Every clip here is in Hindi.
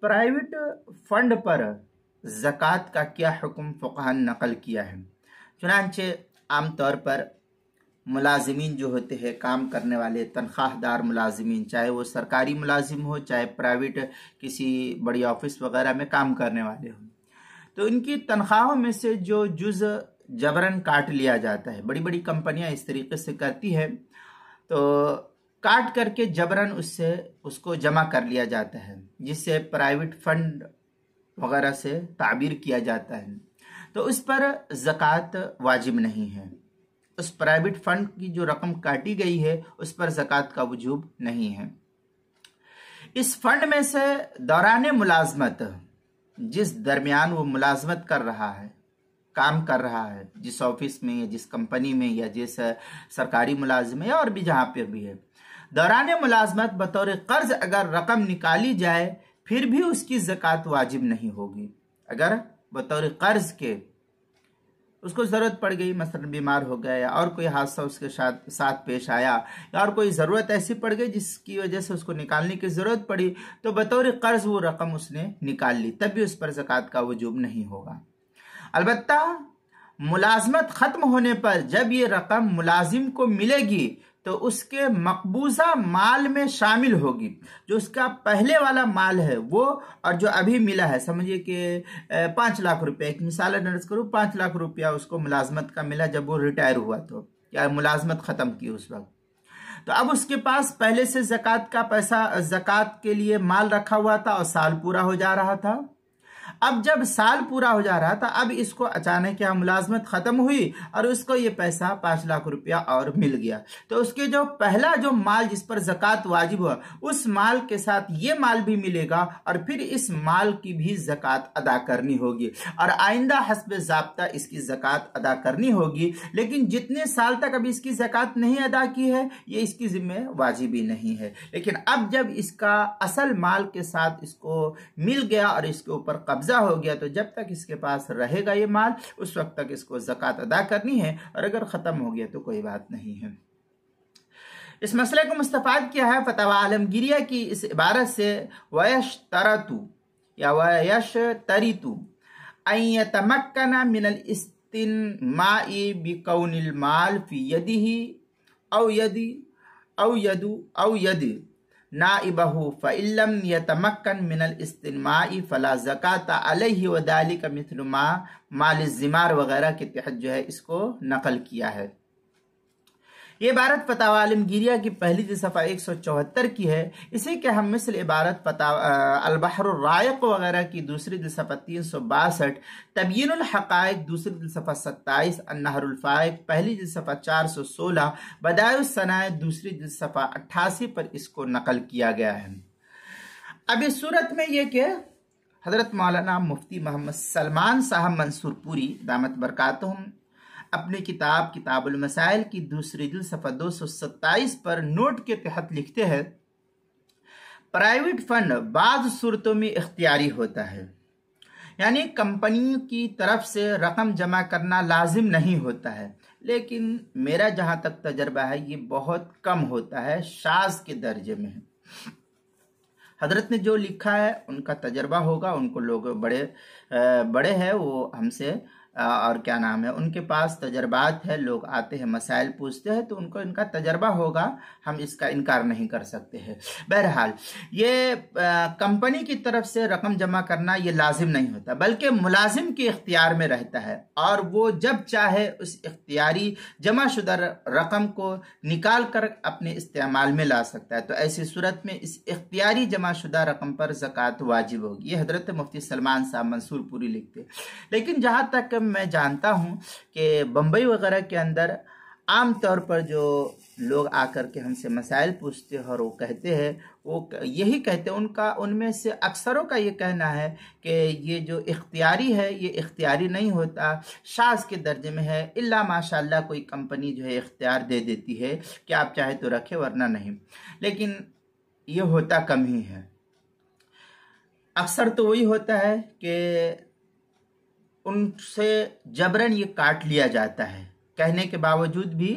प्राइवेट फंड पर ज़कात का क्या हुक्म फ़ुक़हा ने नकल किया है। चुनांचे आमतौर पर मुलाजिमीन जो होते हैं, काम करने वाले तनख्वाहदार मुलाजिमीन, चाहे वो सरकारी मुलाजिम हो चाहे प्राइवेट किसी बड़ी ऑफिस वगैरह में काम करने वाले हों, तो इनकी तनख्वाहों में से जो जुज़ जबरन काट लिया जाता है, बड़ी बड़ी कंपनियां इस तरीके से करती है, तो काट करके जबरन उससे उसको जमा कर लिया जाता है, जिससे प्राइवेट फंड वगैरह से ताबीर किया जाता है, तो उस पर ज़कात वाजिब नहीं है। उस प्राइवेट फंड की जो रकम काटी गई है उस पर ज़कात का वजूब नहीं है। इस फंड में से दौरान मुलाजमत, जिस दरमियान वो मुलाजमत कर रहा है, काम कर रहा है, जिस ऑफिस में या जिस कंपनी में या जिस सरकारी मुलाजिम है और भी जहाँ पे भी है, दौरान मुलाजमत बतौर कर्ज अगर रकम निकाली जाए फिर भी उसकी ज़कात वाजिब नहीं होगी। अगर बतौर कर्ज के उसको ज़रूरत पड़ गई, मसलन बीमार हो गया या और कोई हादसा उसके साथ पेश आया या और कोई ज़रूरत ऐसी पड़ गई जिसकी वजह से उसको निकालने की ज़रूरत पड़ी, तो बतौर कर्ज वो रकम उसने निकाल ली, तब भी उस पर ज़कात का वजूब नहीं होगा। अलबत्ता मुलाजमत ख़त्म होने पर जब ये रकम मुलाजिम को मिलेगी तो उसके मकबूजा माल में शामिल होगी। जो उसका पहले वाला माल है वो और जो अभी मिला है, समझिए कि 5 लाख रुपया, एक मिसाल दर्ज करूँ, 5 लाख रुपया उसको मुलाजमत का मिला जब वो रिटायर हुआ, तो या मुलाजमत ख़त्म की उस वक्त, तो अब उसके पास पहले से ज़कात का पैसा, ज़कात के लिए माल रखा हुआ था और साल पूरा हो जा रहा था। अब जब साल पूरा हो जा रहा था, अब इसको अचानक क्या मुलाजमत खत्म हुई और उसको ये पैसा 5 लाख रुपया और मिल गया, तो उसके जो पहला जो माल जिस पर ज़कात वाजिब हुआ उस माल के साथ ये माल भी मिलेगा और फिर इस माल की भी ज़कात अदा करनी होगी और आइंदा हस्ब ज़ाब्ता इसकी ज़कात अदा करनी होगी। लेकिन जितने साल तक अभी इसकी ज़कात नहीं अदा की है ये इसकी ज़िम्मे वाजिब ही नहीं है। लेकिन अब जब इसका असल माल के साथ इसको मिल गया और इसके ऊपर कब्जा हो गया, तो जब तक इसके पास रहेगा ये माल उस वक्त तक इसको ज़कात अदा करनी है, और अगर ख़त्म हो गया तो कोई बात नहीं है। इस मसले को मुस्तफ़ाद किया है फतवा आलमगिरिया की इस इबारत से, वयश तरतु या वयश तरितु अयतमक्कना मिनल इस्तिन्माई बिकौनिल माल फी यदिही औ यदि औ यदु औ यदि नाइबहु फ़इल्लम यतमक्कन मिनल इस्तिन्माई फला ज़काता अलैहि व दालिका मिथलु मा माल ज़िमार वगैरह के तहत जो है इसको नकल किया है। ये इबारत फतवा आलमगिरिया की पहली जो सफ़ा 174 की है, इसी के हम मिसल इबारत अल बहरुर रायक़ वगैरह की दूसरी जो सफ़ा 362, तबयीनुल हक़ाइक़ दूसरी जो सफ़ा 27, अन्नहरुल फ़ाइक़ पहली जो सफ़ा 416, बदायुस सनाए दूसरी जो सफ़ा 88 पर इसको नकल किया गया है। अब इस सूरत में ये कि हज़रत मौलाना मुफ्ती मोहम्मद सलमान साहब मंसूरपुरी दामत बरकातुहुम अपनी किताब किताबुल मसाइल की दूसरी जिल्द सफ़ा 227 पर नोट के तहत लिखते हैं, प्राइवेट फंड बाज़ सूरतों में इख्तियारी होता है, यानी कंपनी की तरफ से रकम जमा करना लाजिम नहीं होता है, लेकिन मेरा जहाँ तक तजर्बा है ये बहुत कम होता है, शाज़ के दर्जे में है। हजरत ने जो लिखा है उनका तजर्बा होगा, उनको लोग बड़े हैं वो हमसे, और क्या नाम है, उनके पास तजर्बात है, लोग आते हैं मसाइल पूछते हैं तो उनको इनका तजर्बा होगा, हम इसका इनकार नहीं कर सकते हैं। बहरहाल ये कंपनी की तरफ से रकम जमा करना ये लाजिम नहीं होता, बल्कि मुलाजिम के इख्तियार में रहता है और वो जब चाहे उस इख्तियारी जमा शुदा रकम को निकाल कर अपने इस्तेमाल में ला सकता है। तो ऐसी सूरत में इस इख्तियारी जमा शुदा रकम पर ज़कात वाजिब होगी। ये हजरत मुफ्ती सलमान साहब मंसूरपुरी लिखते। लेकिन जहाँ तक मैं जानता हूँ कि बम्बई वगैरह के अंदर आम तौर पर जो लोग आकर के हमसे मसाइल पूछते हैं और वो कहते हैं, वो यही कहते हैं, उनमें से अक्सरों का ये कहना है कि ये जो इख्तियारी है ये इख्तियारी नहीं होता, शाज़ के दर्जे में है, इल्ला माशाअल्लाह कोई कंपनी जो है इख्तियार दे देती है कि आप चाहे तो रखें वरना नहीं, लेकिन ये होता कम ही है। अक्सर तो वही होता है कि उनसे जबरन ये काट लिया जाता है, कहने के बावजूद भी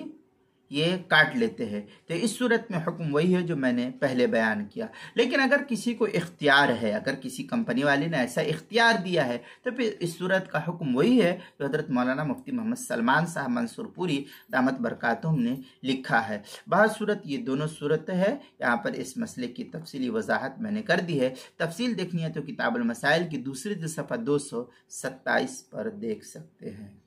ये काट लेते हैं। तो इस सूरत में हुक्म वही है जो मैंने पहले बयान किया। लेकिन अगर किसी को इख्तियार है, अगर किसी कंपनी वाले ने ऐसा इख्तियार दिया है, तो फिर इस सूरत का हुक्म वही है जो हज़रत मौलाना मुफ्ती मोहम्मद सलमान साहब मंसूरपुरी दामत बरकातुहुम ने लिखा है। बहुत सूरत ये दोनों सूरत है। यहाँ पर इस मसले की तफसीली वजाहत मैंने कर दी है। तफसील देखनी है तो किताबुल मसाइल की दूसरी सफ़ा 227 पर देख सकते हैं।